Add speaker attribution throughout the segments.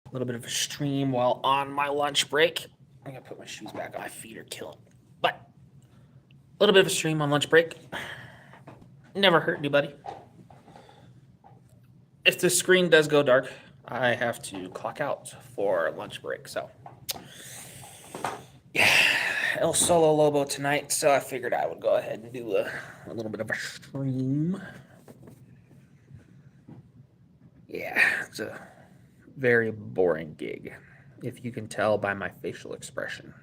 Speaker 1: A little bit of a stream while on my lunch break. I'm gonna put my shoes back on. My feet are killing. But a little bit of a stream on lunch break. Never hurt anybody. If the screen does go dark, I have to clock out for lunch break. So, yeah, El Solo Lobo tonight. So I figured I would go ahead and do a little bit of a stream. Yeah, it's a very boring gig, if you can tell by my facial expression.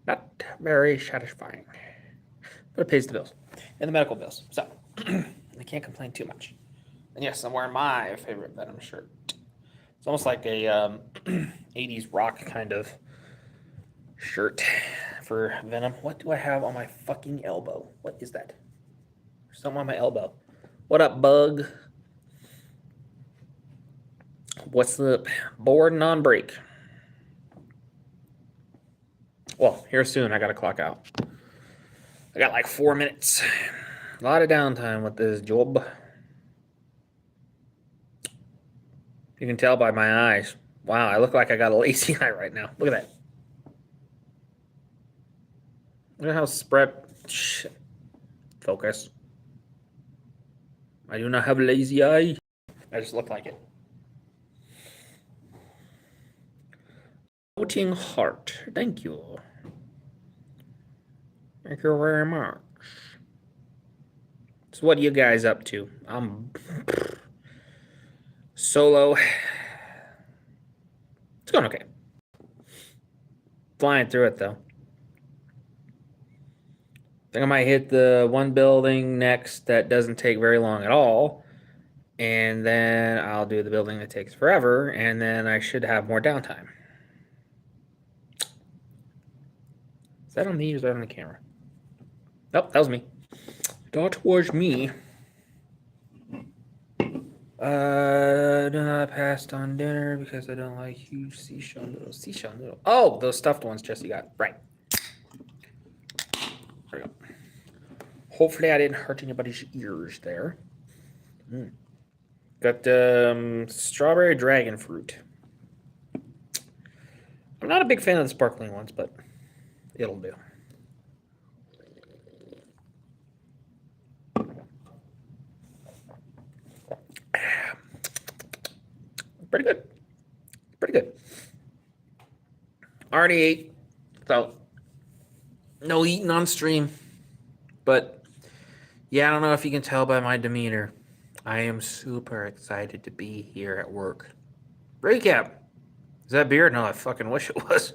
Speaker 1: Not very satisfying, but it pays the bills and the medical bills. So I can't complain too much. And yes, I'm wearing my favorite Venom shirt. It's almost like a 80s rock kind of shirt for Venom. What do I have on my fucking elbow? What is that? There's something on my elbow. What up, bug? What's the board and on break? Well, here soon. I got to clock out. I got like 4 minutes. A lot of downtime with this job. You can tell by my eyes. Wow, I look like I got a lazy eye right now. Look at that. Look at how spread. Shit. Focus. I do not have a lazy eye. I just look like it. Floating heart. Thank you. Thank you very much. So what are you guys up to? I'm solo. It's going okay. Flying through it though. I think I might hit the one building next that doesn't take very long at all. And then I'll do the building that takes forever. And then I should have more downtime. Is that on me or is that on the camera? Nope, that was me. That was me. Do not pass on dinner because I don't like huge seashell noodles. Seashell noodles. Oh, those stuffed ones Jesse got. Right. There we go. Hopefully I didn't hurt anybody's ears there. Got strawberry dragon fruit. I'm not a big fan of the sparkling ones, but it'll do. Pretty good. Pretty good. Already ate, so no eating on stream. But yeah, I don't know if you can tell by my demeanor. I am super excited to be here at work. Recap. Is that beer? No, I fucking wish it was.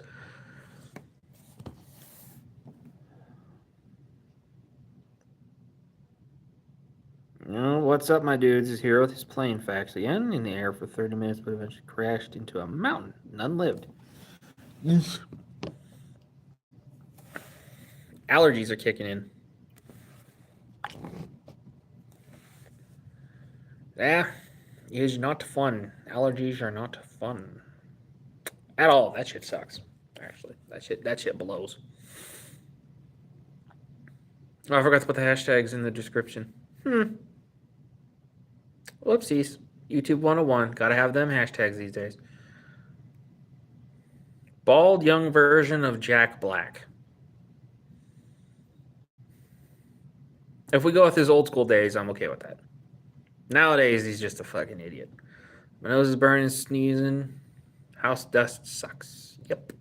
Speaker 1: What's up, my dudes? Is here with his plane facts again in the air for 30 minutes, but eventually crashed into a mountain. None lived. Allergies are kicking in. Yeah, it is not fun. Allergies are not fun at all. That shit sucks. Actually, that shit blows. Oh, I forgot to put the hashtags in the description. Whoopsies. YouTube 101. Gotta have them hashtags these days. Bald young version of Jack Black. If we go with his old school days, I'm okay with that. Nowadays, he's just a fucking idiot. My nose is burning, sneezing. House dust sucks. Yep.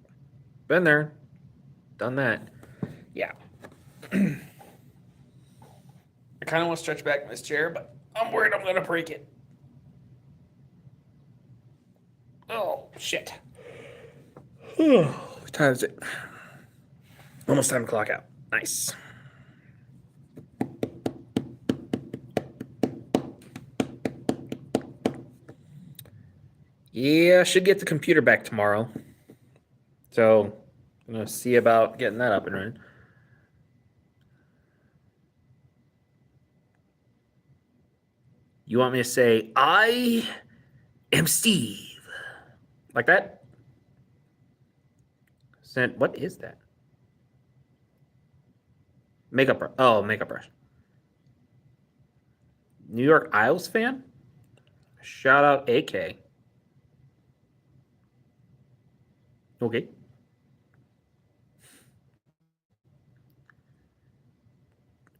Speaker 1: Been there. Done that. Yeah. I kind of want to stretch back in this chair, but I'm worried I'm going to break it. Oh, shit. What time is it? Almost time to clock out. Nice. Yeah, I should get the computer back tomorrow. So I'm going to see about getting that up and running. You want me to say, I am Steve? Like that? What is that? Makeup brush. Oh, makeup brush. New York Isles fan? Shout out AK. Okay.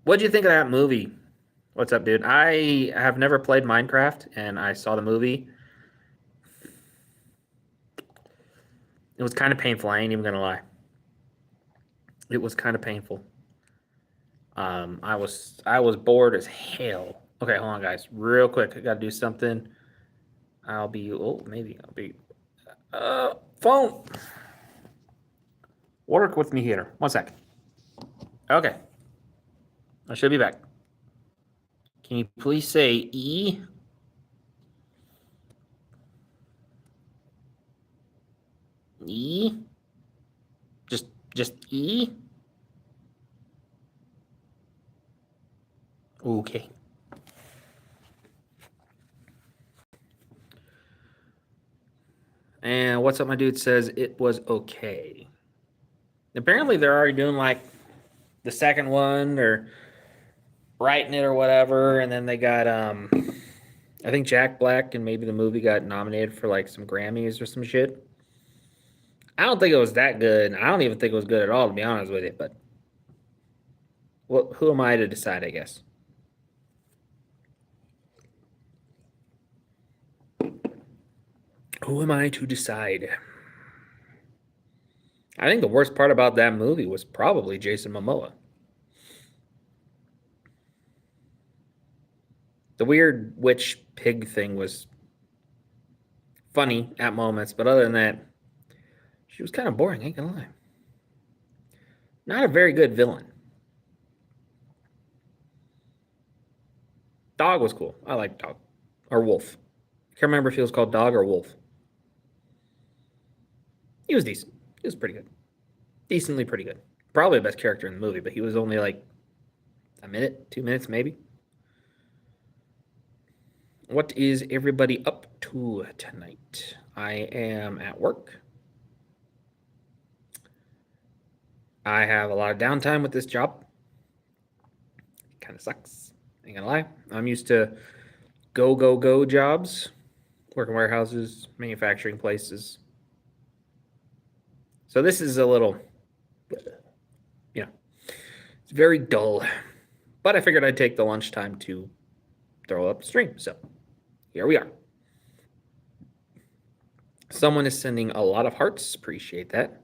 Speaker 1: What'd you think of that movie? What's up, dude? I have never played Minecraft, and I saw the movie. It was kind of painful. I ain't even gonna lie. It was kind of painful. I was bored as hell. Okay, hold on, guys, real quick. I gotta do something. I'll be. Oh, maybe I'll be. Phone. Work with me here. 1 second. Okay, I should be back. Can you please say E? E? Just just E? Okay. And what's up, my dude says it was okay. Apparently they're already doing like the second one or writing it or whatever, and then they got I think Jack Black and maybe the movie got nominated for like some Grammys or some shit. I don't think it was that good. I don't even think it was good at all, to be honest with you. But well, who am I to decide? I guess. Who am I to decide? I think the worst part about that movie was probably Jason Momoa. The weird witch pig thing was funny at moments, but other than that, she was kind of boring. Ain't gonna lie. Not a very good villain. Dog was cool. I like Dog or Wolf. Can't remember if he was called Dog or Wolf. He was decent. He was pretty good. Decently pretty good. Probably the best character in the movie, but he was only like a minute, 2 minutes, maybe. What is everybody up to tonight? I am at work. I have a lot of downtime with this job. It kind of sucks. Ain't gonna lie. I'm used to go jobs, working warehouses, manufacturing places. So this is a little, you know, it's very dull. But I figured I'd take the lunchtime to throw up a stream. So here we are. Someone is sending a lot of hearts. Appreciate that.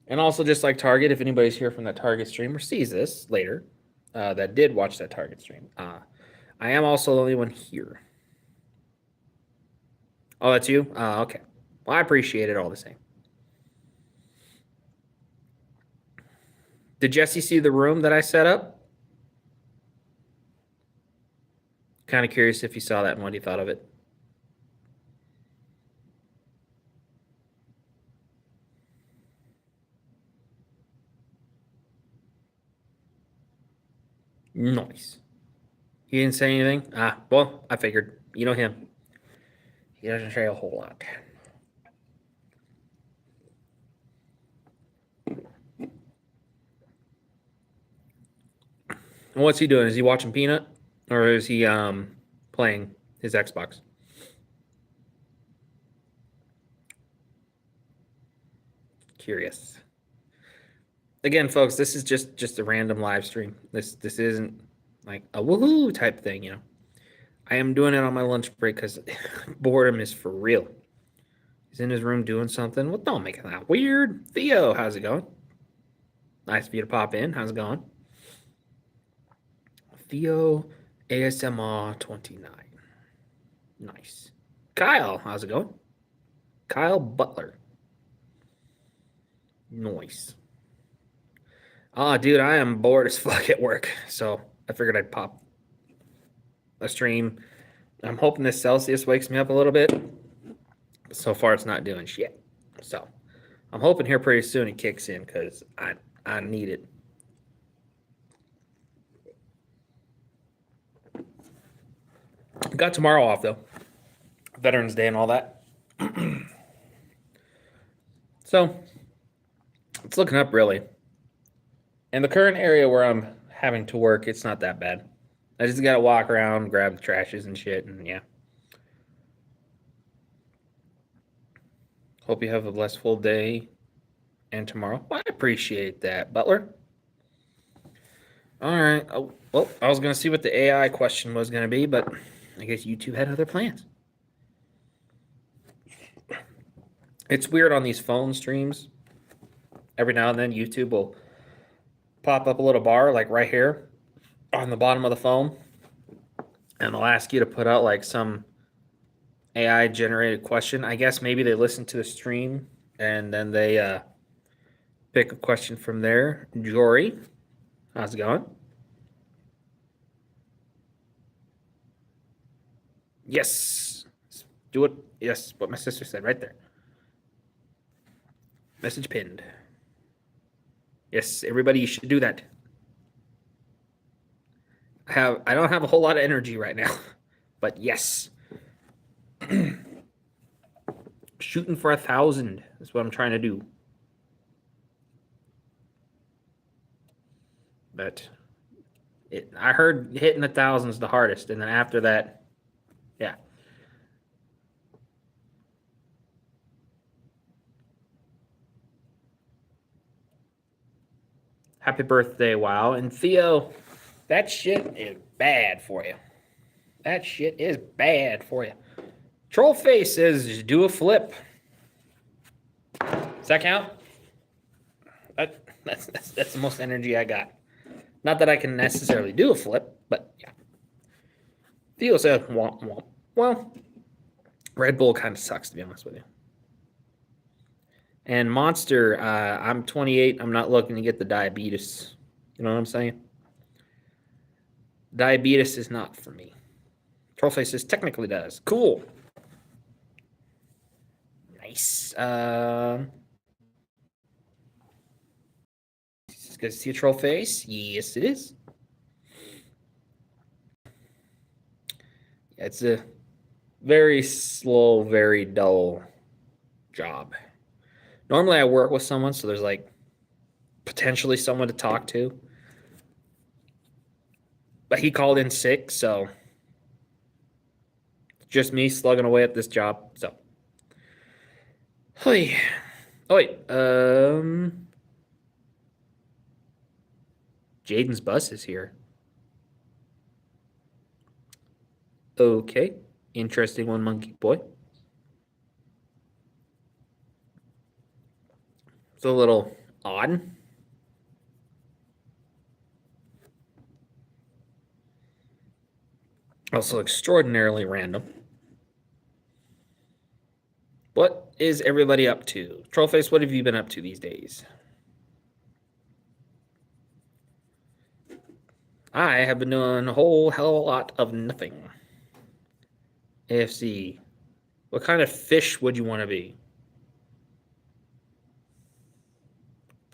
Speaker 1: And also, just like Target, if anybody's here from that Target stream or sees this later, that did watch that Target stream, I am also the only one here. Oh, that's you? Okay. Well, I appreciate it all the same. Did Jesse see the room that I set up? Kind of curious if he saw that and what he thought of it. Nice. He didn't say anything? Well, I figured. You know him. He doesn't say a whole lot. And what's he doing? Is he watching Peanut? Or is he playing his Xbox? Curious. Again, folks, this is just a random live stream. This isn't like a woohoo type thing, you know. I am doing it on my lunch break because boredom is for real. He's in his room doing something. Well, don't make it that weird. Theo, how's it going? Nice for you to pop in. How's it going? Theo ASMR 29. Nice. Kyle, how's it going? Kyle Butler. Nice. Dude, I am bored as fuck at work, so I figured I'd pop a stream. I'm hoping this Celsius wakes me up a little bit. So far, it's not doing shit. So I'm hoping here pretty soon it kicks in because I need it. Got tomorrow off though, Veterans Day and all that. So it's looking up really. In the current area where I'm having to work, it's not that bad. I just gotta walk around, grab the trashes and shit, and yeah. Hope you have a blessed full day and tomorrow. Well, I appreciate that, Butler. All right. Oh, well, I was going to see what the AI question was going to be, but I guess YouTube had other plans. It's weird on these phone streams. Every now and then, YouTube will pop up a little bar, like right here on the bottom of the phone, and they'll ask you to put out like some AI generated question. I guess maybe they listen to the stream and then they pick a question from there. Jory, how's it going? Yes. Do it. Yes, what my sister said right there. Message pinned. Yes, everybody should do that. I don't have a whole lot of energy right now, but yes. Shooting for 1,000 is what I'm trying to do. But I heard hitting 1,000 is the hardest, and then after that, yeah. Happy birthday, WoW. And Theo, that shit is bad for you. That shit is bad for you. Trollface says, do a flip. Does that count? That's the most energy I got. Not that I can necessarily do a flip, but yeah. Theo said, womp womp. Well, Red Bull kind of sucks, to be honest with you. And Monster, I'm 28. I'm not looking to get the diabetes. You know what I'm saying? Diabetes is not for me. Trollface says technically does. Cool. Nice. Is good to see a Trollface? Yes, it is. Yeah, it's a very slow, very dull job. Normally I work with someone, so there's like potentially someone to talk to. But he called in sick, so just me slugging away at this job. So, oh wait, Jaden's bus is here. Okay, interesting one, Monkey Boy. It's a little odd. Also extraordinarily random. What is everybody up to? Trollface, what have you been up to these days? I have been doing a whole hell of a lot of nothing. AFC. What kind of fish would you want to be?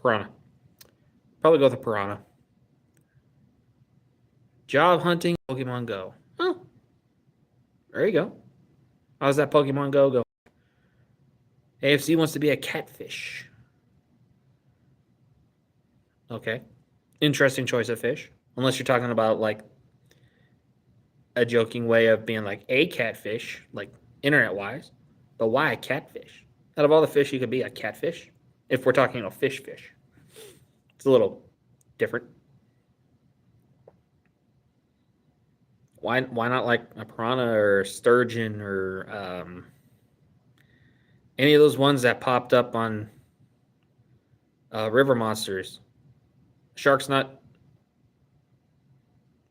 Speaker 1: Piranha. Probably go with a piranha. Job hunting, Pokemon Go. Oh, there you go. How's that Pokemon Go go? AFC wants to be a catfish. Okay. Interesting choice of fish. Unless you're talking about like a joking way of being like a catfish, like internet wise. But why a catfish? Out of all the fish, you could be a catfish. If we're talking a fish. It's a little different. Why not like a piranha or sturgeon or any of those ones that popped up on river monsters? Shark's not.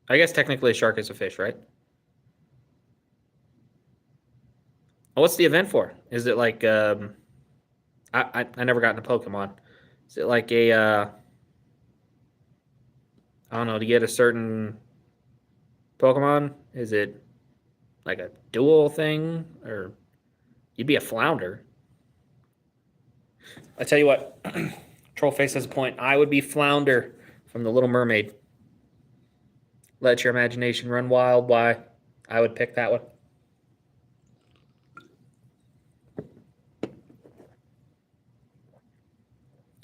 Speaker 1: I guess technically a shark is a fish, right? What's the event for? Is it like I never got into Pokemon. Is it like a I don't know, to get a certain Pokemon? Is it like a dual thing? Or you'd be a flounder. I tell you what, Trollface has a point. I would be Flounder from The Little Mermaid. Let your imagination run wild. Why? I would pick that one.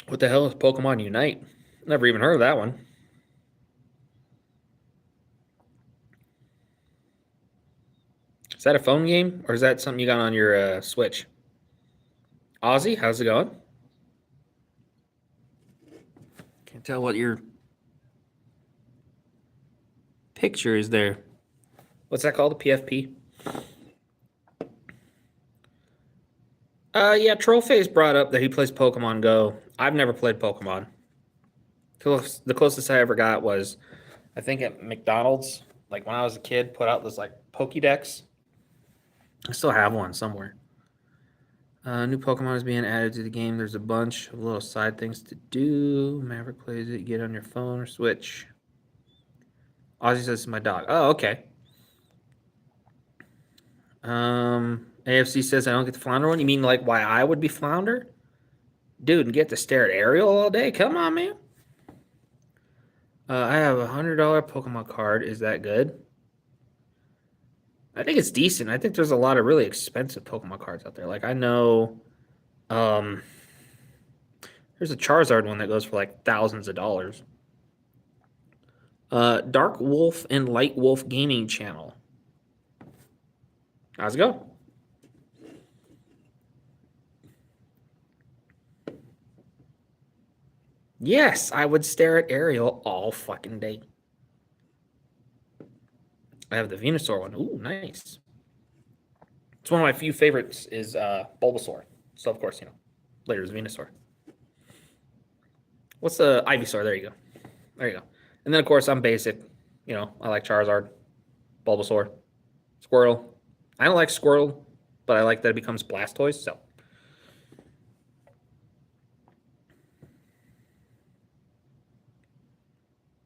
Speaker 1: What the hell is Pokemon Unite? Never even heard of that one. Is that a phone game or is that something you got on your Switch? Ozzy, how's it going? Can't tell what your picture is there. What's that called? A PFP? Yeah, Trollface brought up that he plays Pokemon Go. I've never played Pokemon. The closest I ever got was, I think, at McDonald's. Like when I was a kid, put out this like Pokédex. I still have one somewhere. New Pokemon is being added to the game. There's a bunch of little side things to do. Maverick plays it. Get on your phone or Switch. Ozzy says it's my dog. Oh, okay. AFC says I don't get the flounder one. You mean like why I would be flounder? Dude, and get to stare at Ariel all day? Come on, man. I have $100 Pokemon card. Is that good? I think it's decent. I think there's a lot of really expensive Pokemon cards out there. Like I know, um, there's a Charizard one that goes for like thousands of dollars. Dark Wolf and Light Wolf Gaming Channel. How's it go? Yes, I would stare at Ariel all fucking day. I have the Venusaur one. Ooh, nice. It's one of my few favorites is Bulbasaur. So of course, later is Venusaur. What's the Ivysaur? There you go. There you go. And then of course I'm basic. I like Charizard, Bulbasaur, Squirtle. I don't like Squirtle, but I like that it becomes Blastoise. So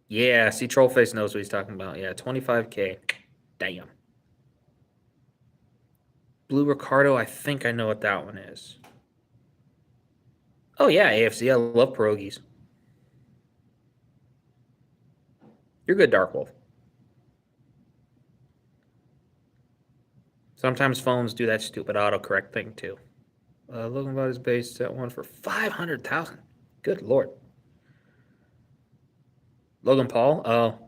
Speaker 1: yeah, see, Trollface knows what he's talking about. Yeah, 25K. Damn. Blue Ricardo, I think I know what that one is. Oh yeah, AFC. I love pierogies. You're good, Dark Wolf. Sometimes phones do that stupid autocorrect thing too. Logan bought his base set one for 500,000. Good lord. Logan Paul. Oh,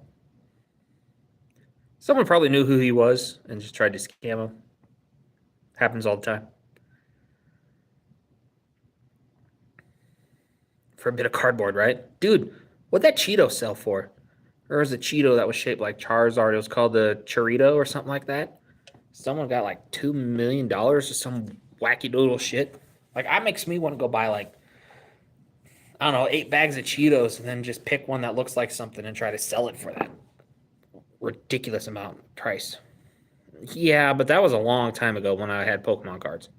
Speaker 1: someone probably knew who he was and just tried to scam him. Happens all the time. For a bit of cardboard, right? Dude, what'd that Cheeto sell for? Or was a Cheeto that was shaped like Charizard? It was called the Chorito or something like that. Someone got like $2 million or some wacky doodle shit. Like, that makes me want to go buy like, I don't know, 8 bags of Cheetos and then just pick one that looks like something and try to sell it for that ridiculous amount price. Yeah, but that was a long time ago when I had Pokemon cards.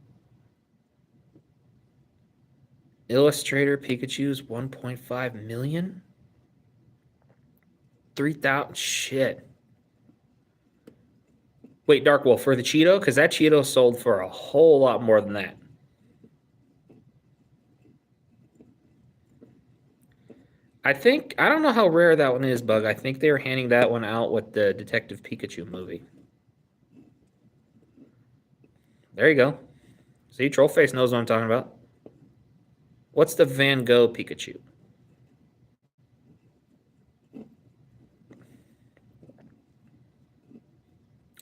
Speaker 1: Illustrator Pikachu's 1.5 million? 3,000 shit. Wait, Dark Wolf for the Cheeto? Because that Cheeto sold for a whole lot more than that. I don't know how rare that one is, Bug. I think they were handing that one out with the Detective Pikachu movie. There you go. See, Trollface knows what I'm talking about. What's the Van Gogh Pikachu?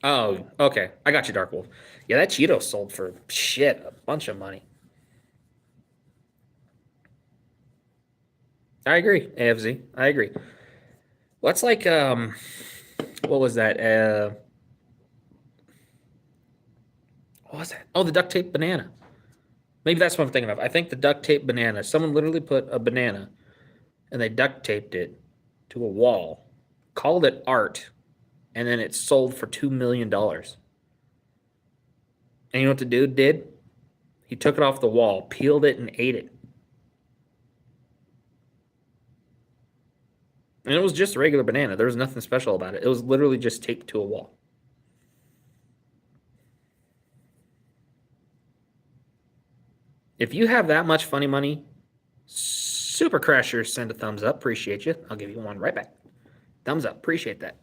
Speaker 1: Oh, okay. I got you, Dark Wolf. Yeah, that Cheeto sold for shit, a bunch of money. I agree, AFZ. I agree. What's like what was that? What was that? Oh, the duct tape banana. Maybe that's what I'm thinking of. I think the duct tape banana. Someone literally put a banana and they duct taped it to a wall, called it art, and then it sold for $2 million. And you know what the dude did? He took it off the wall, peeled it, and ate it. And it was just a regular banana. There was nothing special about it. It was literally just taped to a wall. If you have that much funny money, Super Crasher, send a thumbs up. Appreciate you. I'll give you one right back. Thumbs up. Appreciate that.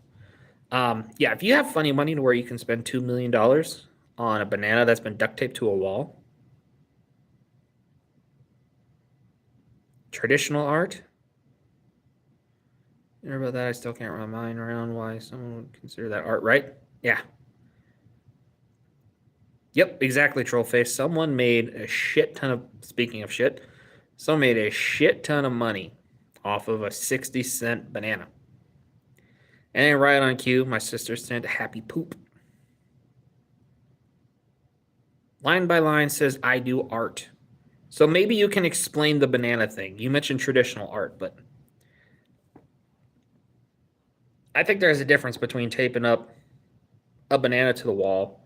Speaker 1: Yeah, if you have funny money to where you can spend $2 million on a banana that's been duct taped to a wall, traditional art. You know about that? I still can't wrap my mind around why someone would consider that art, right? Yeah. Yep, exactly, Trollface. Someone made a shit ton of, speaking of shit, someone made a shit ton of money off of a 60-cent banana. And then right on cue, my sister sent a happy poop. Line by line says, I do art. So maybe you can explain the banana thing. You mentioned traditional art, but I think there's a difference between taping up a banana to the wall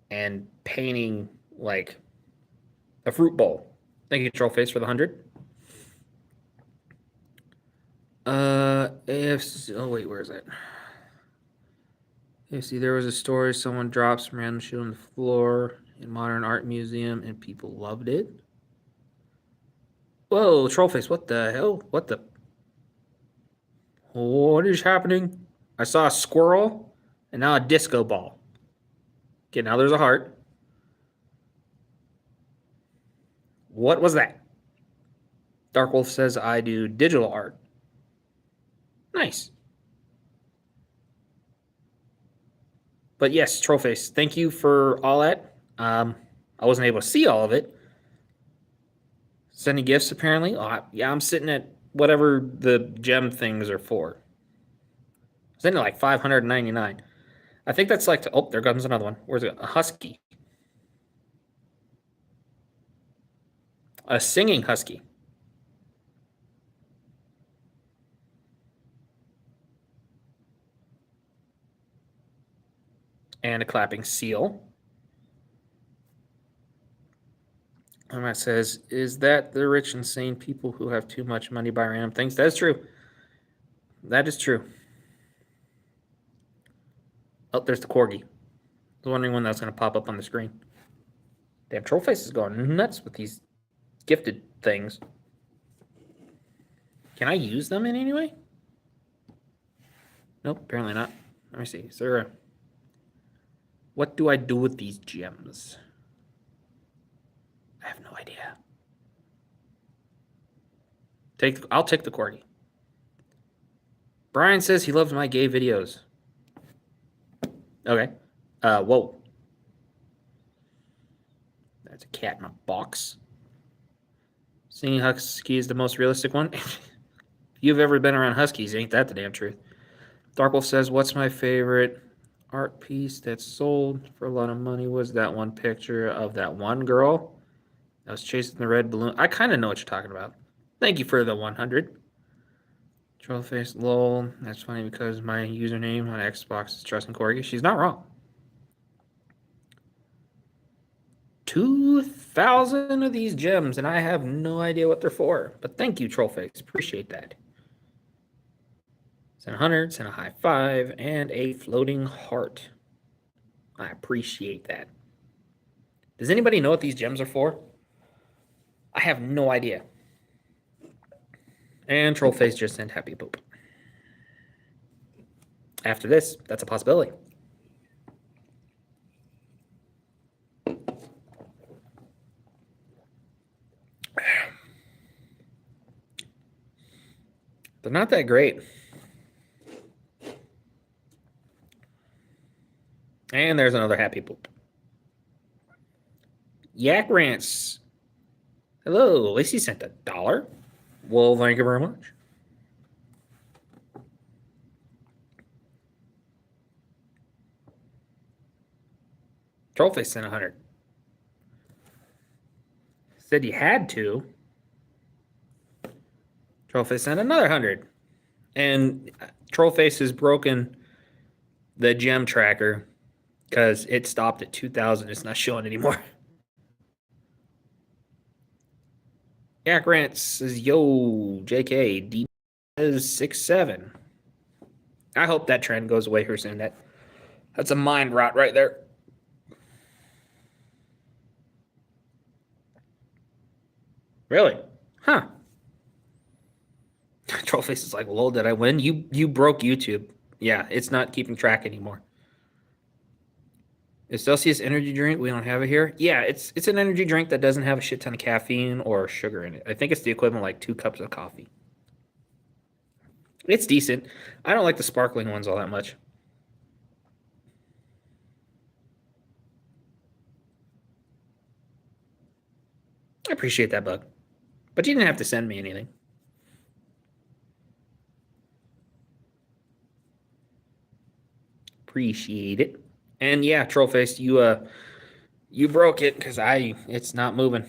Speaker 1: and painting like a fruit bowl. Thank you, Trollface, for the 100. AFC. Oh, wait, where is it? You see, there was a story someone dropped some random shit on the floor in Modern Art Museum and people loved it. Whoa, Trollface, what the hell? What the? What is happening? I saw a squirrel and now a disco ball. Okay, now there's a heart. What was that? Dark Wolf says I do digital art. Nice. But yes, Trollface, thank you for all that. I wasn't able to see all of it. Sending gifts, apparently. Yeah, I'm sitting at whatever the gem things are for. It's in like 599. I think that's like, oh, there comes another one. Where's it? A husky. A singing husky. And a clapping seal. And that says, is that the rich, insane people who have too much money buy random things? That is true. That is true. Oh, there's the corgi. I was wondering when that was going to pop up on the screen. Damn, Trollface is going nuts with these gifted things. Can I use them in any way? Nope, apparently not. Let me see. Is there a... What do I do with these gems? I have no idea. I'll take the corgi. Brian says he loves my gay videos. Okay. Whoa. That's a cat in a box. Singing husky is the most realistic one. If you've ever been around huskies, ain't that the damn truth? Darkwolf says, what's my favorite art piece that sold for a lot of money was that one picture of that one girl that was chasing the red balloon. I kind of know what you're talking about. Thank you for the 100. Trollface, lol. That's funny because my username on Xbox is Trusting Corgi. She's not wrong. 2,000 of these gems, and I have no idea what they're for. But thank you, Trollface. Appreciate that. Send 100, send a high five, and a floating heart. I appreciate that. Does anybody know what these gems are for? I have no idea. And Trollface just sent happy poop. After this, that's a possibility. They're not that great. And there's another happy poop. Yak Rants. Hello, Lacey sent $1. Well, thank you very much. Trollface sent 100. Said you had to. Trollface sent another 100. And Trollface has broken the gem tracker because it stopped at 2,000. It's not showing anymore. Yak Rant says, yo, JK, D is 6'7". I hope that trend goes away here soon. That's a mind rot right there. Really? Huh. Trollface is like, lol, did I win? You broke YouTube. Yeah, it's not keeping track anymore. Is Celsius energy drink? We don't have it here. Yeah, it's an energy drink that doesn't have a shit ton of caffeine or sugar in it. I think it's the equivalent of like 2 cups of coffee. It's decent. I don't like the sparkling ones all that much. I appreciate that, Bug. But you didn't have to send me anything. Appreciate it. And yeah, Trollface, you broke it because it's not moving.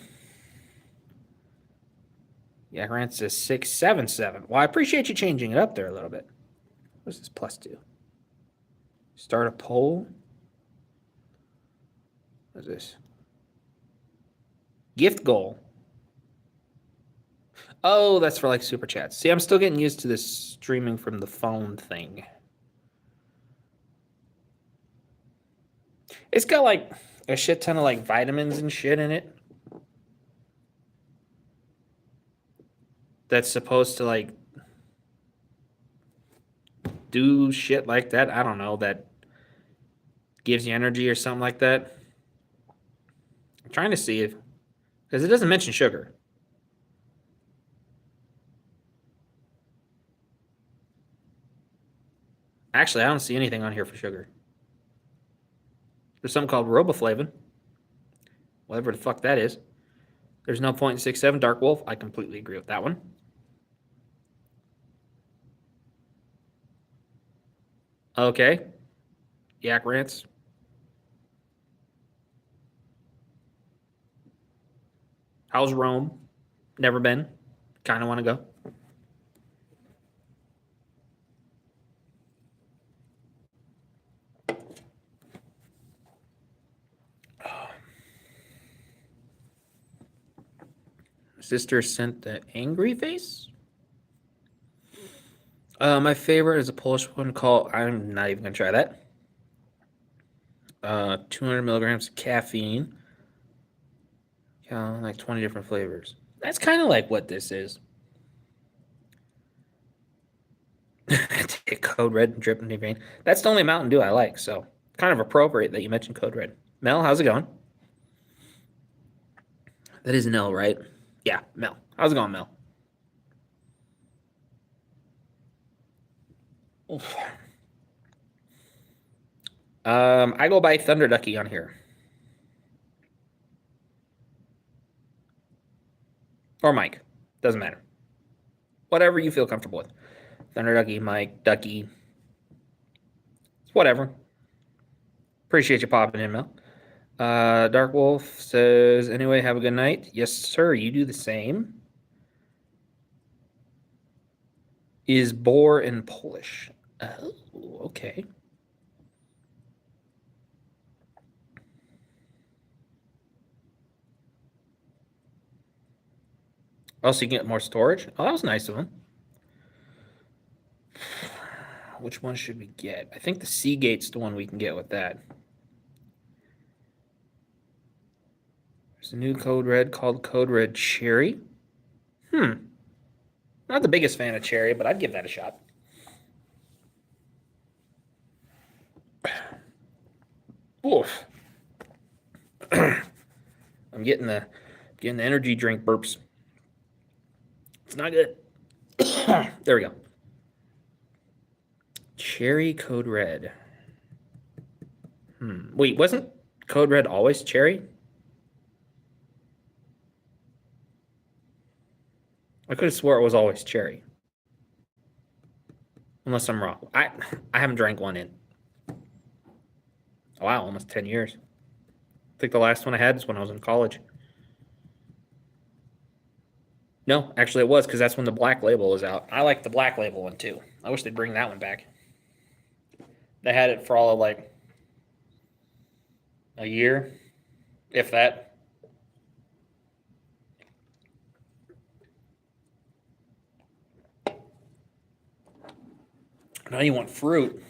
Speaker 1: Yeah, Grant's a 677. Well, I appreciate you changing it up there a little bit. What's this +2? Start a poll. What's this? Gift goal. Oh, that's for like super chats. See, I'm still getting used to this streaming from the phone thing. It's got like a shit ton of like vitamins and shit in it. That's supposed to like do shit like that. I don't know, that gives you energy or something like that. I'm trying to see if, because it doesn't mention sugar. Actually, I don't see anything on here for sugar. There's something called riboflavin. Whatever the fuck that is. There's no 0.67 Dark Wolf. I completely agree with that one. Okay. Yak Rants. How's Rome? Never been. Kind of want to go. Sister sent the angry face. My favorite is a Polish one called. I'm not even gonna try that. 200 milligrams of caffeine. Yeah, like 20 different flavors. That's kind of like what this is. Take Code Red and Drip and Vein. That's the only Mountain Dew I like, so kind of appropriate that you mentioned Code Red. Mel, how's it going? That is an L, right? Yeah, Mel. How's it going, Mel? Oof. I go by Thunder Ducky on here. Or Mike. Doesn't matter. Whatever you feel comfortable with. Thunder Ducky, Mike, Ducky. Whatever. Appreciate you popping in, Mel. Dark Wolf says, anyway, have a good night. Yes, sir. You do the same. Is boar in Polish? Oh, okay. Also, you can get more storage. Oh, that was nice of him. Which one should we get? I think the Seagate's the one we can get with that. There's a new Code Red called Code Red Cherry. Not the biggest fan of cherry, but I'd give that a shot. Oof. I'm getting the energy drink burps. It's not good. There we go. Cherry Code Red. Wait, wasn't Code Red always cherry? I could have swore it was always cherry. Unless I'm wrong. I haven't drank one in, oh, wow, almost 10 years. I think the last one I had is when I was in college. No, actually it was, because that's when the Black Label was out. I like the Black Label one too. I wish they'd bring that one back. They had it for all of like a year, if that. Now you want fruit.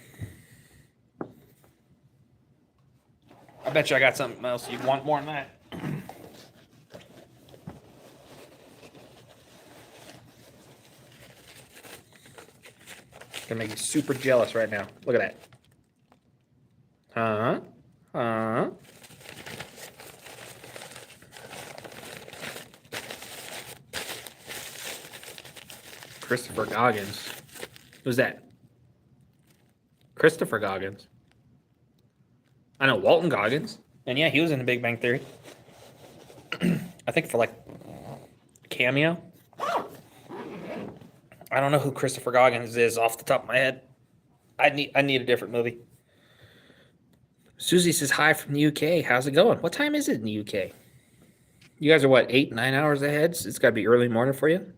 Speaker 1: I bet you I got something else you'd want more than that. Gonna make you super jealous right now. Look at that. Christopher Goggins. Who's that? Christopher Goggins. I know Walton Goggins. And yeah, he was in the Big Bang Theory. I think for like cameo. I don't know who Christopher Goggins is off the top of my head. I need a different movie. Susie says hi from the UK. How's it going? What time is it in the UK? You guys are what, 8, 9 hours ahead? So it's got to be early morning for you.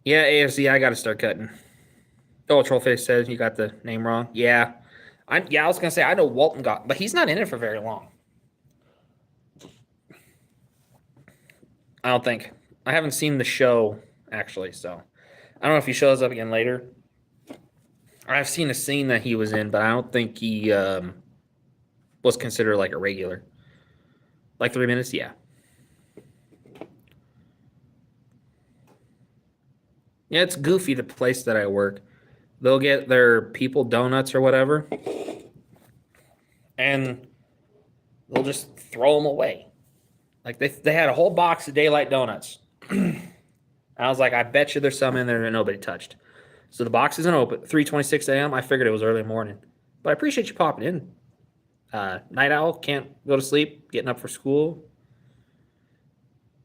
Speaker 1: Yeah, AFC. I got to start cutting. Oh, Trollface says you got the name wrong. Yeah, I was gonna say I know Walton got, but he's not in it for very long. I don't think. I haven't seen the show actually, so I don't know if he shows up again later. I've seen a scene that he was in, but I don't think he was considered like a regular. Like 3 minutes, yeah. Yeah, it's goofy the place that I work. They'll get their people donuts or whatever, and they'll just throw them away. Like they had a whole box of daylight donuts. I was like, I bet you there's some in there that nobody touched. So the box isn't open. 3:26 a.m. I figured it was early morning, but I appreciate you popping in. Night owl, can't go to sleep, getting up for school,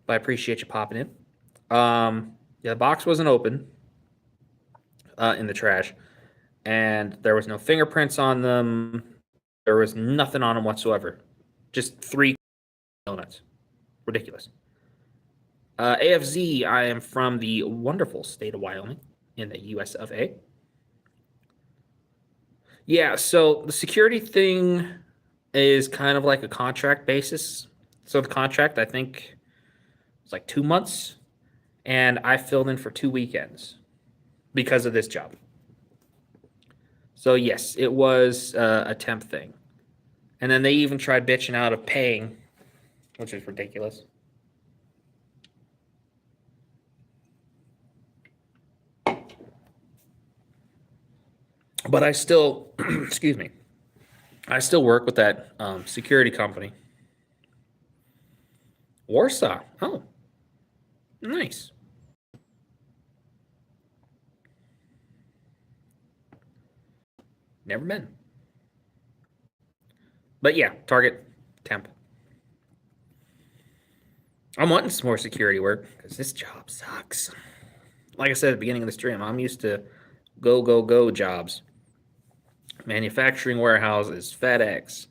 Speaker 1: but I appreciate you popping in. Yeah, the box wasn't open in the trash, and there was no fingerprints on them. There was nothing on them whatsoever. Just 3 donuts. Ridiculous. AFZ, I am from the wonderful state of Wyoming in the US of A. Yeah, so the security thing is kind of like a contract basis. So the contract, I think, was like 2 months, and I filled in for 2 weekends because of this job. So yes, it was a temp thing. And then they even tried bitching out of paying, which is ridiculous. But I still, excuse me, I still work with that security company. Warsaw. Oh, nice. Never been. But yeah, Target temp. I'm wanting some more security work because this job sucks. Like I said at the beginning of the stream, I'm used to go jobs. Manufacturing warehouses, FedEx,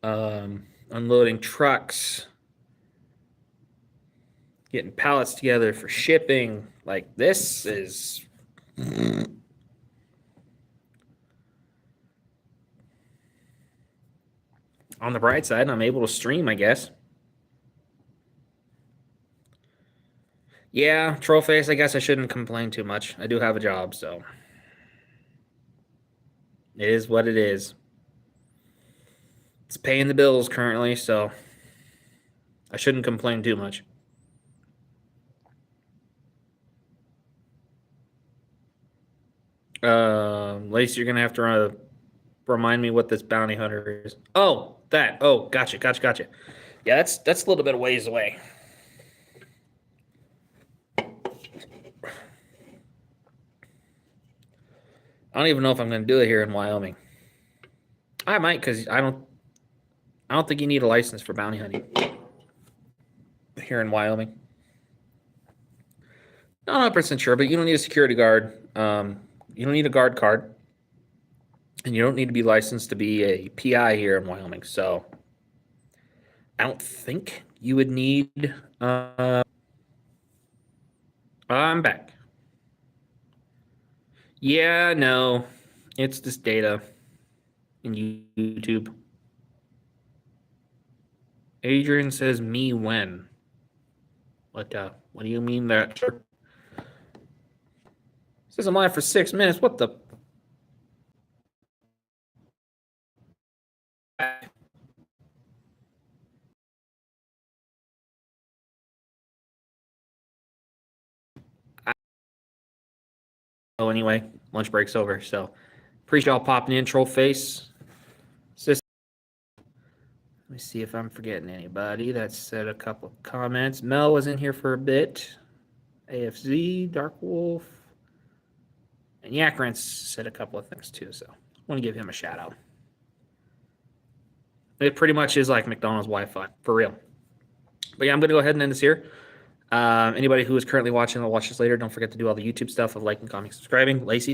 Speaker 1: unloading trucks, getting pallets together for shipping. Like this is on the bright side, I'm able to stream, I guess. Yeah, Trollface, I guess I shouldn't complain too much. I do have a job, so it is what it is. It's paying the bills currently, so I shouldn't complain too much. Lacey, you're gonna have to remind me what this bounty hunter is. Oh, that. Oh, gotcha. Yeah, that's a little bit of ways away. I don't even know if I'm gonna do it here in Wyoming. I might, because I don't think you need a license for bounty hunting here in Wyoming. Not 100% sure, but you don't need a security guard. You don't need a guard card, and you don't need to be licensed to be a PI here in Wyoming. So I don't think you would need. I'm back. Yeah, no, it's this data in YouTube. Adrian says me when. What do you mean that? Says I'm live for 6 minutes. What the? Oh, anyway, lunch break's over. So appreciate y'all popping in, troll face. Let me see if I'm forgetting anybody that said a couple of comments. Mel was in here for a bit. AFZ, Dark Wolf, and Yakrantz said a couple of things too. So I want to give him a shout out. It pretty much is like McDonald's Wi-Fi, for real. But yeah, I'm going to go ahead and end this here. Anybody who is currently watching will watch this later. Don't forget to do all the YouTube stuff of liking, commenting, subscribing. Lacey,